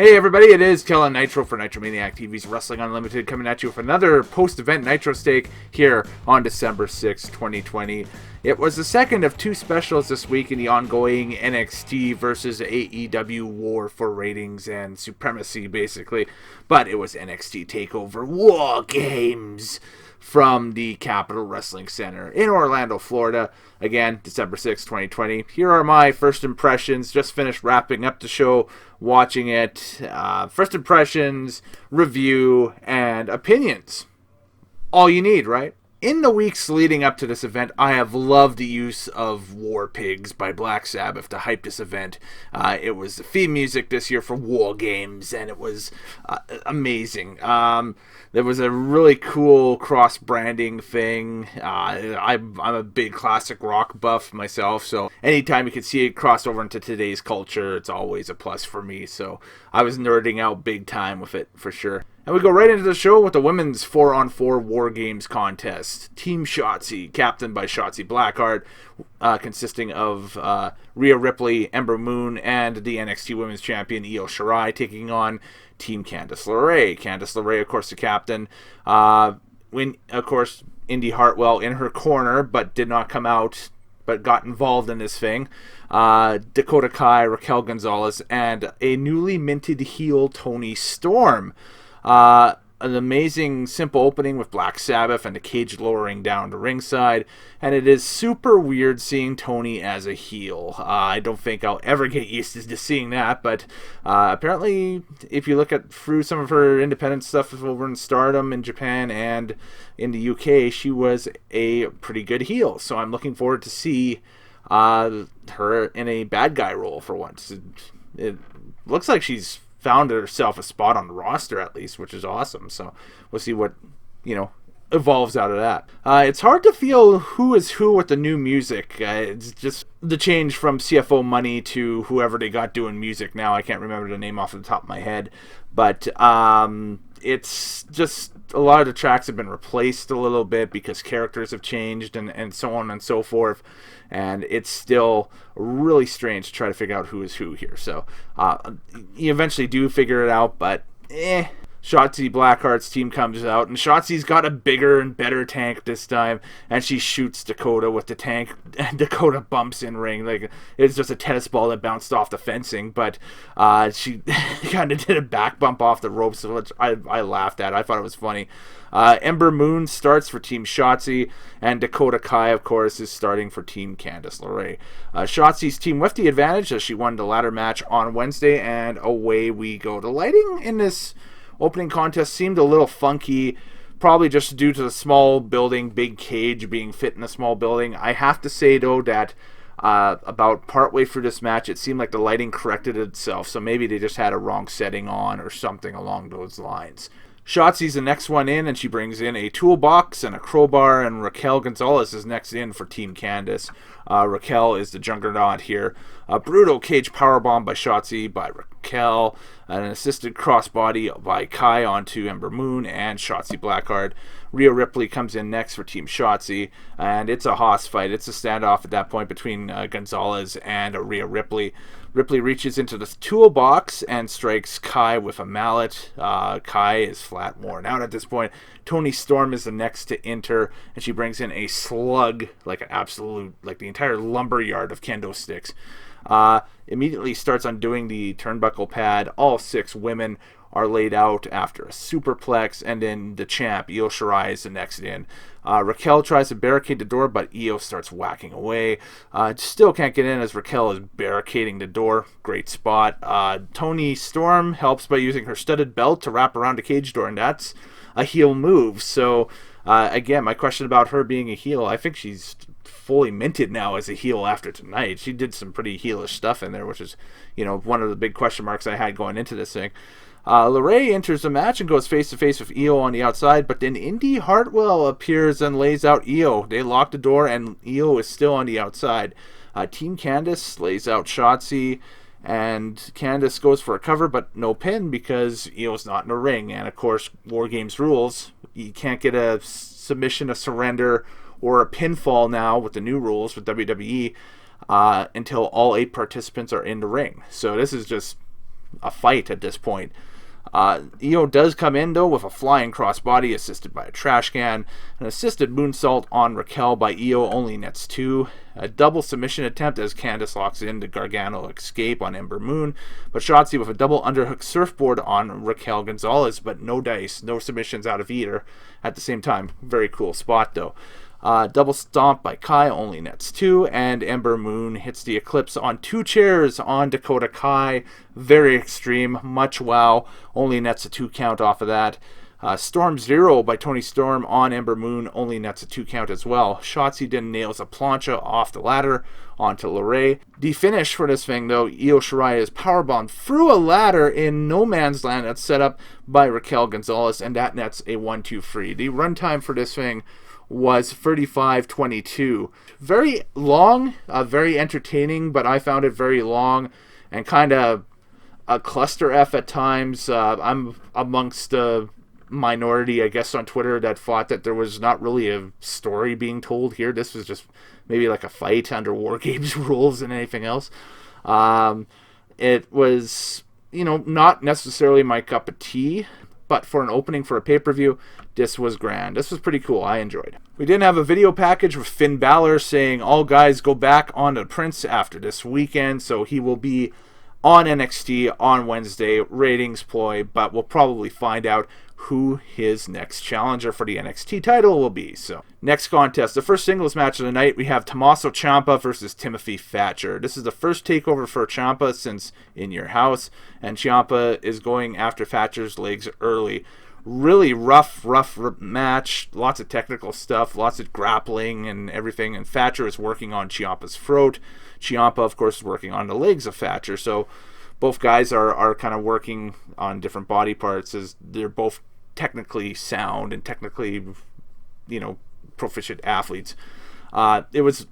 Hey everybody, it is Kellen Nitro for Nitromaniac TV's Wrestling Unlimited, coming at you with another post-event Nitro Steak here on December 6, 2020. It was the second of two specials this week in the ongoing NXT versus AEW war for ratings and supremacy, basically. But it was NXT Takeover War Games from the Capitol Wrestling Center in Orlando, Florida. Again, December 6, 2020. Here are my first impressions. Just finished wrapping up the show, watching it. First impressions, review, and opinions. All you need, right? In the weeks leading up to this event, I have loved the use of War Pigs by Black Sabbath to hype this event. It was the theme music this year for War Games, and it was amazing. There was a really cool cross-branding thing. I'm a big classic rock buff myself, so anytime you can see it cross over into today's culture, it's always a plus for me. So I was nerding out big time with it, for sure. And we go right into the show with the women's 4-on-4 War Games contest. Team Shotzi, captained by Shotzi Blackheart, consisting of Rhea Ripley, Ember Moon, and the NXT Women's Champion Io Shirai, taking on Team Candice LeRae. Candice LeRae, of course, the captain. Of course, Indy Hartwell in her corner, but did not come out, but got involved in this thing. Dakota Kai, Raquel Gonzalez, and a newly minted heel, Toni Storm. An amazing, simple opening with Black Sabbath and the cage lowering down to ringside, and it is super weird seeing Toni as a heel. I don't think I'll ever get used to seeing that, but apparently, if you look at through some of her independent stuff over in Stardom in Japan and in the UK, she was a pretty good heel. So I'm looking forward to see her in a bad guy role for once. It looks like she's found herself a spot on the roster, at least, which is awesome. So we'll see what, evolves out of that. It's hard to feel who is who with the new music. It's just the change from CFO Money to whoever they got doing music now. I can't remember the name off the top of my head. But it's just a lot of the tracks have been replaced a little bit because characters have changed and so on and so forth. And it's still really strange to try to figure out who is who here. So you eventually do figure it out, but Shotzi Blackheart's team comes out, and Shotzi's got a bigger and better tank this time, and she shoots Dakota with the tank, and Dakota bumps in ring. Like, it's just a tennis ball that bounced off the fencing, but she kind of did a back bump off the ropes, which I laughed at. I thought it was funny. Ember Moon starts for Team Shotzi, and Dakota Kai, of course, is starting for Team Candice LeRae. Shotzi's team with the advantage as she won the ladder match on Wednesday, and away we go. The lighting in this opening contest seemed a little funky, probably just due to the small building, big cage being fit in a small building. I have to say, though, that about partway through this match, it seemed like the lighting corrected itself, so maybe they just had a wrong setting on or something along those lines. Shotzi's the next one in, and she brings in a toolbox and a crowbar, and Raquel Gonzalez is next in for Team Candice. Raquel is the juggernaut here. A brutal cage powerbomb by Shotzi by Raquel, an assisted crossbody by Kai onto Ember Moon and Shotzi Blackheart. Rhea Ripley comes in next for Team Shotzi, and it's a hoss fight. It's a standoff at that point between Gonzalez and Rhea Ripley. Ripley reaches into the toolbox and strikes Kai with a mallet. Kai is flat worn out at this point. Toni Storm is the next to enter, and she brings in a slug, like an absolute, like the entire lumberyard of kendo sticks. Immediately starts undoing the turnbuckle pad. All 6 women are laid out after a superplex, and then the champ, Io Shirai, is the next in. Raquel tries to barricade the door, but Io starts whacking away. Still can't get in as Raquel is barricading the door. Great spot. Toni Storm helps by using her studded belt to wrap around the cage door, and that's a heel move. So, again, my question about her being a heel, I think she's fully minted now as a heel after tonight. She did some pretty heelish stuff in there, which is, one of the big question marks I had going into this thing. LeRae enters the match and goes face-to-face with Io on the outside, but then Indy Hartwell appears and lays out Io. They lock the door, and Io is still on the outside. Team Candice lays out Shotzi, and Candice goes for a cover, but no pin because Io's not in the ring. And, of course, War Games rules. You can't get a submission, a surrender, or a pinfall now with the new rules with WWE until all 8 participants are in the ring. So this is just a fight at this point. Io does come in, though, with a flying crossbody assisted by a trash can. An assisted moonsault on Raquel by Io only nets 2. A double submission attempt as Candice locks in the Gargano escape on Ember Moon. But Shotzi with a double underhook surfboard on Raquel Gonzalez, but no dice, no submissions out of either at the same time. Very cool spot, though. Double stomp by Kai only nets 2, and Ember Moon hits the Eclipse on 2 chairs on Dakota Kai. Very extreme, much wow, only nets a 2 count off of that. Storm Zero by Toni Storm on Ember Moon only nets a 2 count as well. Shotzi then nails a plancha off the ladder onto LeRae. The finish for this thing, though, Io Shirai is powerbombed through a ladder in no man's land that's set up by Raquel Gonzalez, and that nets a 1-2-3. The runtime for this thing was 35:22. Very long, very entertaining, but I found it very long and kind of a cluster F at times. I'm amongst the minority, I guess, on Twitter that thought that there was not really a story being told here. This was just maybe like a fight under War Games rules and anything else. It was, not necessarily my cup of tea, but for an opening for a pay-per-view, this was grand. This was pretty cool. I enjoyed it. We did have a video package with Finn Balor saying, all guys go back on the Prince after this weekend, so he will be on NXT on Wednesday. Ratings ploy, but we'll probably find out who his next challenger for the NXT title will be. So, next contest, the first singles match of the night, we have Tommaso Ciampa versus Timothy Thatcher. This is the first takeover for Ciampa since In Your House, and Ciampa is going after Thatcher's legs early. Really rough match, lots of technical stuff, lots of grappling and everything, and Thatcher is working on Ciampa's throat. Ciampa, of course, is working on the legs of Thatcher, so both guys are kind of working on different body parts as they're both technically sound and technically, proficient athletes. It was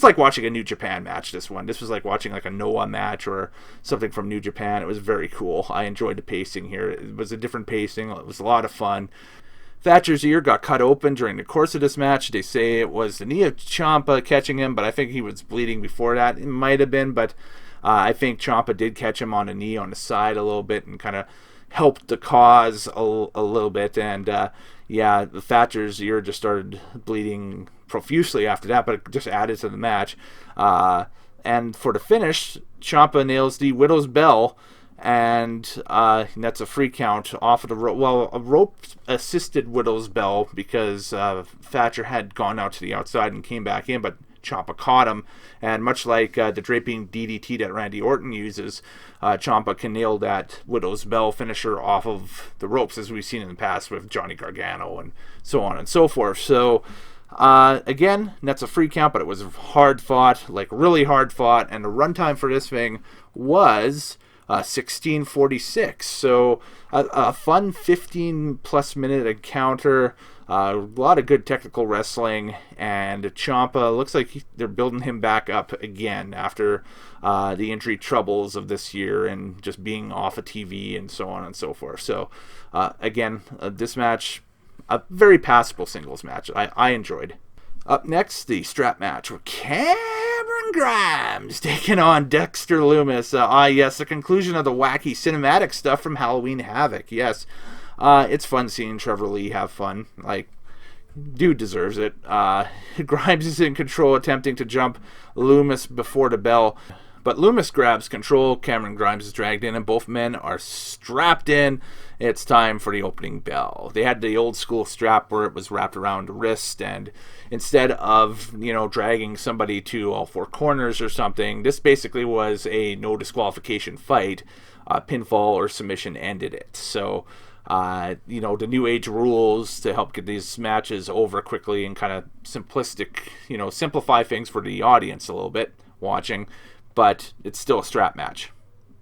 like watching a New Japan match, this one. This was like watching like a Noah match or something from New Japan. It was very cool. I enjoyed the pacing here. It was a different pacing. It was a lot of fun. Thatcher's ear got cut open during the course of this match. They say it was the knee of Ciampa catching him, but I think he was bleeding before that. It might have been, but I think Ciampa did catch him on the knee on the side a little bit and kind of helped the cause a little bit. And the Thatcher's ear just started bleeding profusely after that, but it just added to the match. And for the finish, Ciampa nails the Widow's Bell, and that's a free count off of the rope. Well, a rope-assisted Widow's Bell, because Thatcher had gone out to the outside and came back in, but Ciampa caught him, and much like the draping DDT that Randy Orton uses, Ciampa can nail that Widow's Bell finisher off of the ropes, as we've seen in the past with Johnny Gargano and so on and so forth. So, again, that's a free count, but it was hard fought, like really hard fought, and the runtime for this thing was 16:46. So a fun 15-plus minute encounter. A lot of good technical wrestling, and Ciampa looks like they're building him back up again after the injury troubles of this year and just being off of TV and so on and so forth. So, again, this match, a very passable singles match. I enjoyed. Up next, the strap match with Cameron Grimes taking on Dexter Loomis. Yes, the conclusion of the wacky cinematic stuff from Halloween Havoc. Yes. It's fun seeing Trevor Lee have fun. Like, dude deserves it. Grimes is in control, attempting to jump Loomis before the bell. But Loomis grabs control, Cameron Grimes is dragged in, and both men are strapped in. It's time for the opening bell. They had the old school strap where it was wrapped around the wrist, and instead of, dragging somebody to all four corners or something, this basically was a no disqualification fight. Pinfall or submission ended it. So, the new age rules to help get these matches over quickly and kind of simplistic, simplify things for the audience a little bit watching, but it's still a strap match.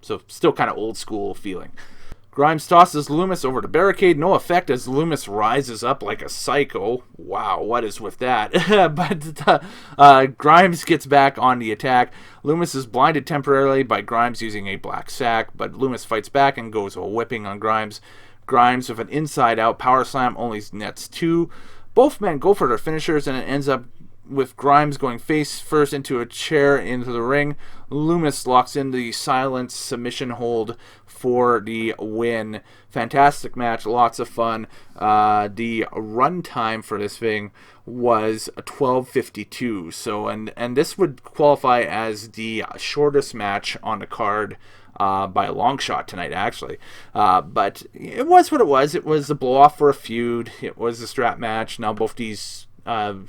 So still kind of old school feeling. Grimes tosses Loomis over the barricade, no effect as Loomis rises up like a psycho. Wow, what is with that? But Grimes gets back on the attack. Loomis is blinded temporarily by Grimes using a black sack, but Loomis fights back and goes a whipping on Grimes. Grimes with an inside-out power slam only nets 2. Both men go for their finishers, and it ends up with Grimes going face first into a chair into the ring. Loomis locks in the silent submission hold for the win. Fantastic match, lots of fun. The run time for this thing was 12:52. So and this would qualify as the shortest match on the card by a long shot tonight, actually. But it was what it was. It was a blow off for a feud. It was a strap match. Now both these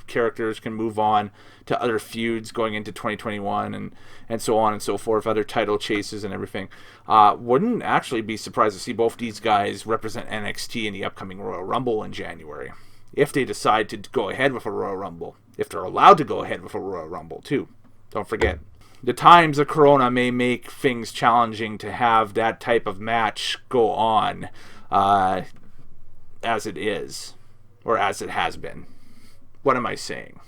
characters can move on to other feuds going into 2021 and so on and so forth, other title chases and everything. Wouldn't actually be surprised to see both these guys represent NXT in the upcoming Royal Rumble in January, if they decide to go ahead with a Royal Rumble, if they're allowed to go ahead with a Royal Rumble too. Don't forget, the times of Corona may make things challenging to have that type of match go on as it is, or as it has been. What am I saying?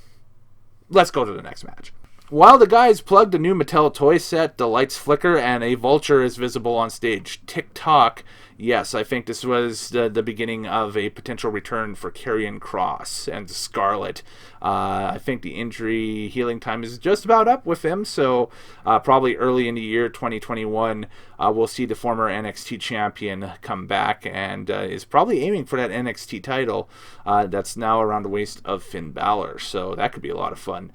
Let's go to the next match. While the guys plug the new Mattel toy set, the lights flicker and a vulture is visible on stage. Tick-tock. Yes, I think this was the beginning of a potential return for Karrion Kross and Scarlett. I think the injury healing time is just about up with him, so probably early in the year 2021, we'll see the former NXT champion come back and is probably aiming for that NXT title that's now around the waist of Finn Balor. So that could be a lot of fun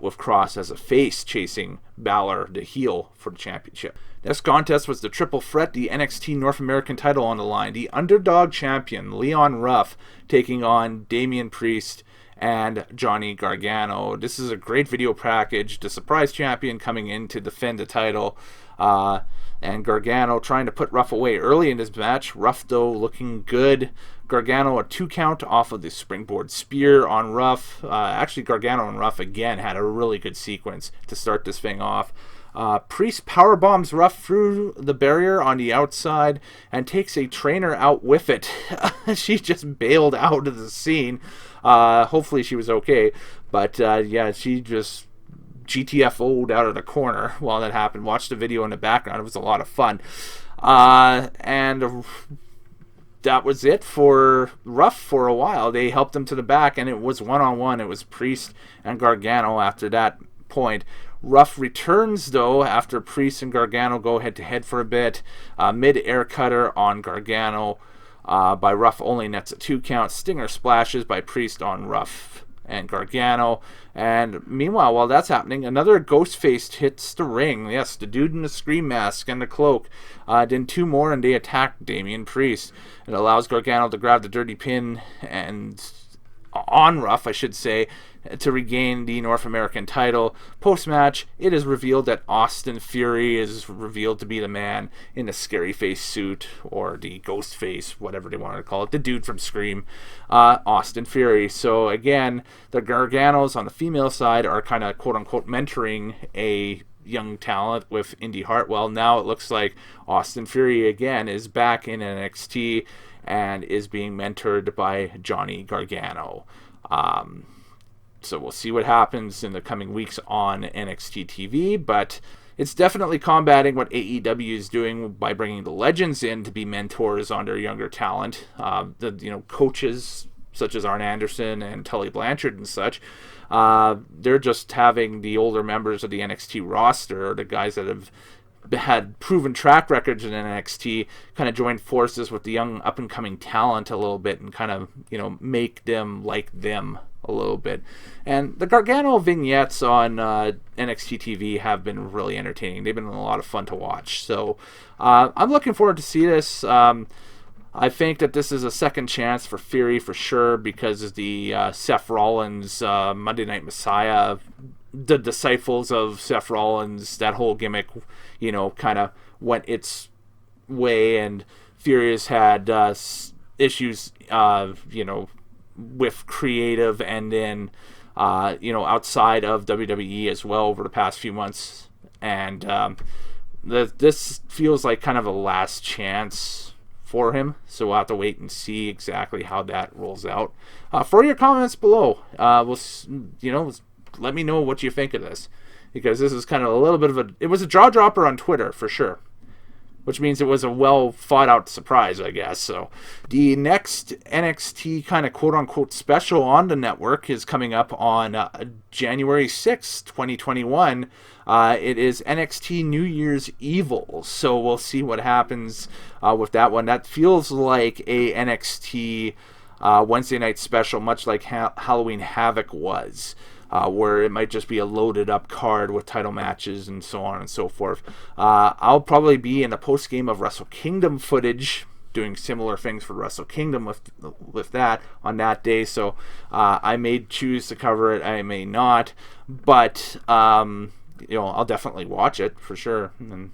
with Kross as a face chasing Balor, the heel, for the championship. This contest was the triple threat, the NXT North American title on the line. The underdog champion, Leon Ruff, taking on Damien Priest and Johnny Gargano. This is a great video package. The surprise champion coming in to defend the title. And Gargano trying to put Ruff away early in this match. Ruff, though, looking good. Gargano a 2 count off of the springboard spear on Ruff. Actually, Gargano and Ruff, again, had a really good sequence to start this thing off. Priest powerbombs Ruff through the barrier on the outside and takes a trainer out with it. She just bailed out of the scene. Hopefully she was okay. But yeah, she just GTFO'd out of the corner while that happened. Watched the video in the background. It was a lot of fun. And that was it for Ruff for a while. They helped him to the back, and it was one-on-one. It was Priest and Gargano after that point. Ruff returns, though, after Priest and Gargano go head-to-head for a bit. Mid-air cutter on Gargano by Ruff only nets a 2 count. Stinger splashes by Priest on Ruff and Gargano. And meanwhile, while that's happening, another Ghostface hits the ring. Yes, the dude in the Scream mask and the cloak. Then 2 more, and they attack Damien Priest. It allows Gargano to grab the dirty pin and on Ruff, I should say, to regain the North American title. Post-match, it is revealed that Austin Theory is revealed to be the man in the scary face suit, or the ghost face, whatever they wanted to call it, the dude from Scream, Austin Theory. So again, the Garganos on the female side are kind of quote-unquote mentoring a young talent with Indy Hartwell. Now it looks like Austin Theory again is back in NXT and is being mentored by Johnny Gargano. So we'll see what happens in the coming weeks on NXT TV, but it's definitely combating what AEW is doing by bringing the legends in to be mentors on their younger talent. Coaches such as Arn Anderson and Tully Blanchard and such. They're just having the older members of the NXT roster, or the guys that have had proven track records in NXT, kind of join forces with the young up-and-coming talent a little bit and kind of, make them like them a little bit. And the Gargano vignettes on NXT TV have been really entertaining. They've been a lot of fun to watch. So I'm looking forward to see this. I think that this is a second chance for Theory for sure, because of the Seth Rollins Monday Night Messiah, the disciples of Seth Rollins, that whole gimmick, kind of went its way, and Theory has had issues, with creative and then, outside of WWE as well over the past few months. And this feels like kind of a last chance for him, so we'll have to wait and see exactly how that rolls out. For your comments below, let me know what you think of this, because this is kind of a little bit of it was a jaw dropper on Twitter for sure. which means it was a well thought out surprise, I guess. So the next NXT kind of quote unquote special on the network is coming up on January 6th, 2021. It is NXT New Year's Evil. So we'll see what happens with that one. That feels like a NXT Wednesday night special, much like Halloween Havoc was. Where it might just be a loaded up card with title matches and so on and so forth. I'll probably be in the post game of Wrestle Kingdom footage, doing similar things for Wrestle Kingdom with that on that day. So I may choose to cover it, I may not, but I'll definitely watch it for sure, and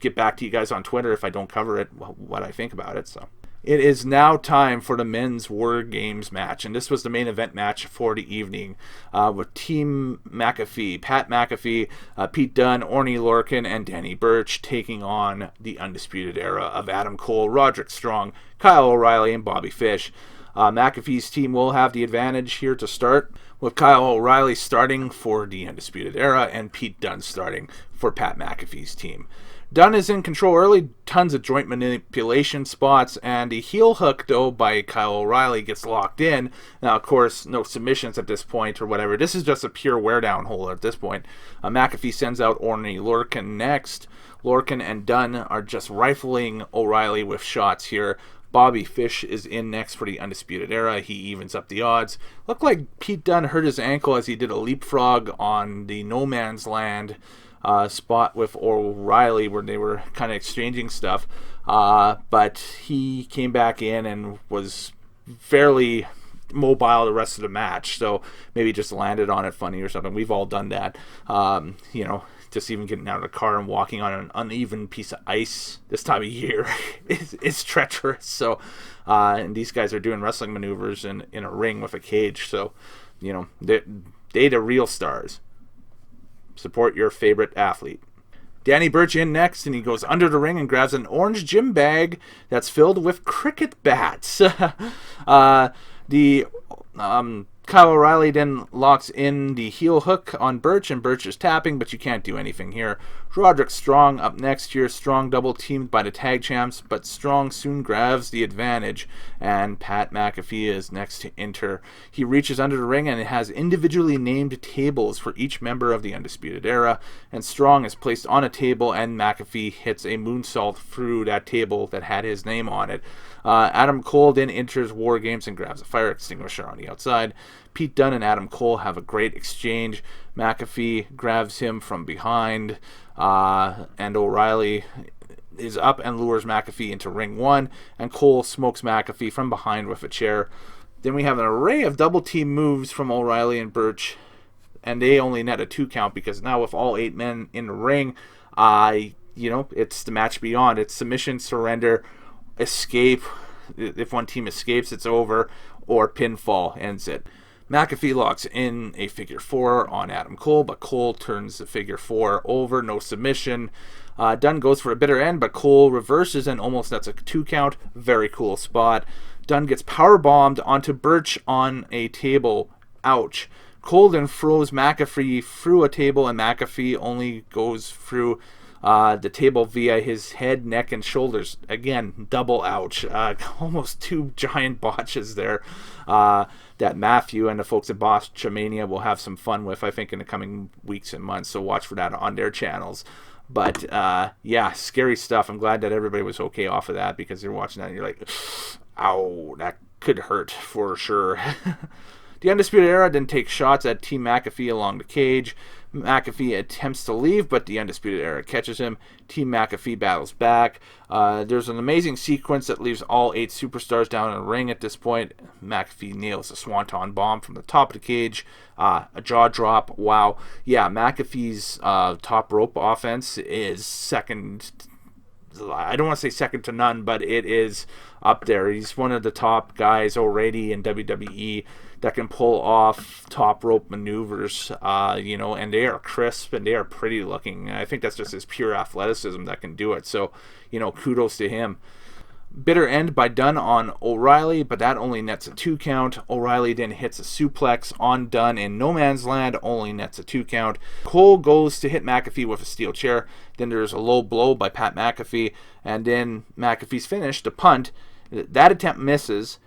get back to you guys on Twitter if I don't cover it, what I think about it. So. It is now time for the men's War Games match, and this was the main event match for the evening with Team McAfee, Pat McAfee, Pete Dunne, Orny Lorcan, and Danny Burch taking on the Undisputed Era of Adam Cole, Roderick Strong, Kyle O'Reilly, and Bobby Fish. McAfee's team will have the advantage here to start, with Kyle O'Reilly starting for the Undisputed Era and Pete Dunne starting for Pat McAfee's team. Dunne is in control early, tons of joint manipulation spots, and the heel hook, though, by Kyle O'Reilly gets locked in. Now, of course, no submissions at this point or whatever. This is just a pure wear-down hold at this point. McAfee sends out Orny Lorcan next. Lorcan and Dunne are just rifling O'Reilly with shots here. Bobby Fish is in next for the Undisputed Era. He evens up the odds. Looked like Pete Dunne hurt his ankle as he did a leapfrog on the No Man's Land spot with O'Reilly where they were kind of exchanging stuff, but he came back in and was fairly mobile the rest of the match, so maybe just landed on it funny or something. We've all done that, just even getting out of the car and walking on an uneven piece of ice this time of year is treacherous. So and these guys are doing wrestling maneuvers in a ring with a cage, so they're the real stars. Support your favorite athlete. Danny Burch in next, and he goes under the ring and grabs an orange gym bag that's filled with cricket bats. Kyle O'Reilly then locks in the heel hook on Burch, and Burch is tapping, but you can't do anything here. Roderick Strong up next here. Strong double teamed by the tag champs, but Strong soon grabs the advantage, and Pat McAfee is next to enter. He reaches under the ring, and it has individually named tables for each member of the Undisputed Era, and Strong is placed on a table, and McAfee hits a moonsault through that table that had his name on it. Adam Cole then enters War Games and grabs a fire extinguisher on the outside. Pete Dunne and Adam Cole have a great exchange. McAfee grabs him from behind, and O'Reilly is up and lures McAfee into ring one, and Cole smokes McAfee from behind with a chair. Then we have an array of double team moves from O'Reilly and Burch, and they only net a 2 count because now with all 8 men in the ring, it's the match beyond. It's submission, surrender, escape. If one team escapes, it's over, or pinfall ends it. McAfee locks in a figure 4 on Adam Cole, but Cole turns the figure 4 over, no submission. Dunne goes for a bitter end, but Cole reverses and almost nets a 2 count. Very cool spot. Dunne gets powerbombed onto Burch on a table. Ouch. Cole then throws McAfee through a table, and McAfee only goes through the table via his head, neck, and shoulders. Again, double ouch. Almost 2 giant botches there that Matthew and the folks at Botchamania will have some fun with, I think, in the coming weeks and months. So watch for that on their channels. But, scary stuff. I'm glad that everybody was okay off of that, because you're watching that and you're like, ow, that could hurt for sure. The Undisputed Era then takes shots at Team McAfee along the cage. McAfee attempts to leave, but the Undisputed Era catches him. Team McAfee battles back. There's an amazing sequence that leaves all 8 superstars down in the ring at this point. McAfee nails a swanton bomb from the top of the cage. A jaw drop. Wow. Yeah, McAfee's top rope offense is second. I don't want to say second to none, but it is up there. He's one of the top guys already in WWE that can pull off top rope maneuvers, and they are crisp and they are pretty looking. I think that's just his pure athleticism that can do it. So, kudos to him. Bitter end by Dunn on O'Reilly, but that only nets a 2 count. O'Reilly then hits a suplex on Dunn in no man's land, only nets a 2 count. Cole goes to hit McAfee with a steel chair. Then there's a low blow by Pat McAfee, and then McAfee's finish, the punt. That attempt misses.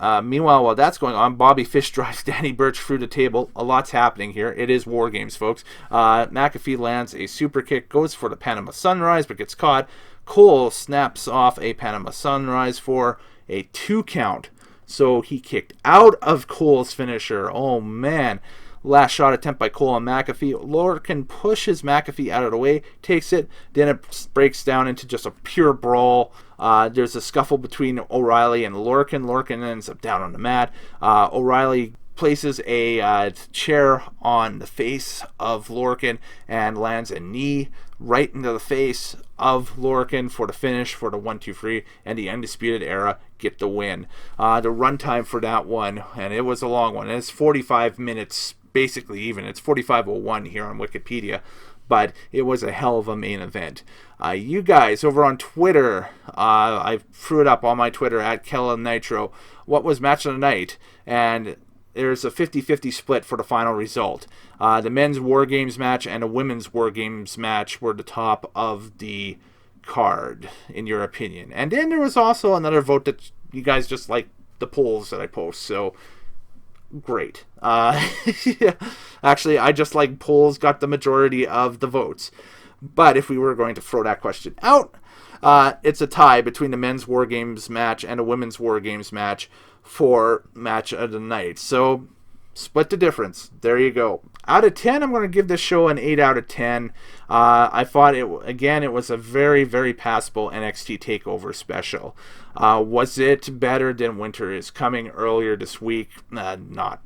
Meanwhile, while that's going on, Bobby Fish drives Danny Burch through the table. A lot's happening here. It is War Games, folks. McAfee lands a super kick, goes for the Panama Sunrise, but gets caught. Cole snaps off a Panama Sunrise for a 2 count. So he kicked out of Cole's finisher. Oh, man. Last shot attempt by Cole on McAfee. Lorcan pushes McAfee out of the way, takes it, then it breaks down into just a pure brawl. There's a scuffle between O'Reilly and Lorcan. Lorcan ends up down on the mat. O'Reilly places a chair on the face of Lorcan and lands a knee right into the face of Lorcan for the finish for the 1-2-3, and the Undisputed Era get the win. The runtime for that one, and it was a long one, it's 45 minutes, basically even. It's 45:01 here on Wikipedia, but it was a hell of a main event. You guys over on Twitter, I threw it up on my Twitter at Kellen Nitro. What was match of the night? And there's a 50-50 split for the final result. The men's War Games match and a women's War Games match were the top of the card, in your opinion. And then there was also another vote that you guys just like the polls that I post, so great. Yeah. Actually, I just like polls got the majority of the votes. But if we were going to throw that question out, it's a tie between the men's War Games match and a women's War Games match for match of the night. So split the difference. There you go. Out of 10, I'm going to give this show an 8 out of 10. I thought it was a very, very passable NXT Takeover special. Was it better than Winter is Coming earlier this week? Not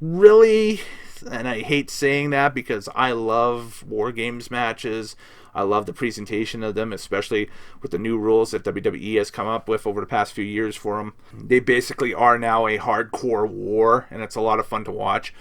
really. And I hate saying that because I love War Games matches. I love the presentation of them, especially with the new rules that WWE has come up with over the past few years for them. They basically are now a hardcore war, and it's a lot of fun to watch.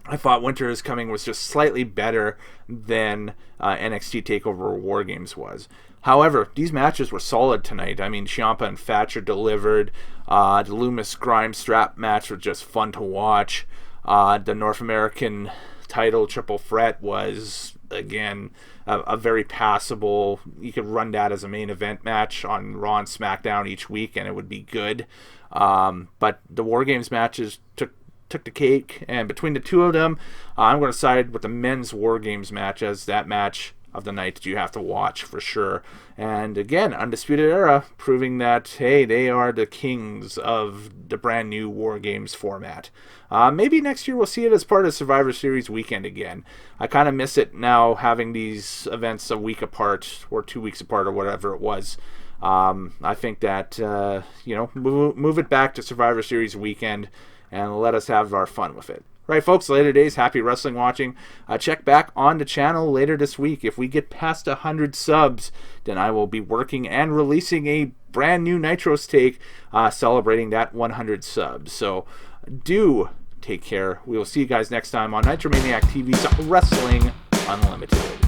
I thought Winter is Coming was just slightly better than NXT Takeover War Games was. However, these matches were solid tonight. I mean, Ciampa and Thatcher delivered. The Loomis Grimes strap match was just fun to watch. The North American title triple threat was, again, a very passable. You could run that as a main event match on Raw and SmackDown each week, and it would be good. But the War Games matches took the cake, and between the two of them, I'm going to side with the men's War Games match as that match of the night that you have to watch for sure. And again, Undisputed Era proving that, hey, they are the kings of the brand new War Games format. Maybe next year we'll see it as part of Survivor Series weekend again. I kind of miss it now, having these events a week apart or 2 weeks apart or whatever it was. I think that, move it back to Survivor Series weekend and let us have our fun with it. Right, folks, later days, happy wrestling watching. Check back on the channel later this week. If we get past 100 subs, then I will be working and releasing a brand new Nitros take celebrating that 100 subs. So do take care. We will see you guys next time on Nitromaniac TV's Wrestling Unlimited.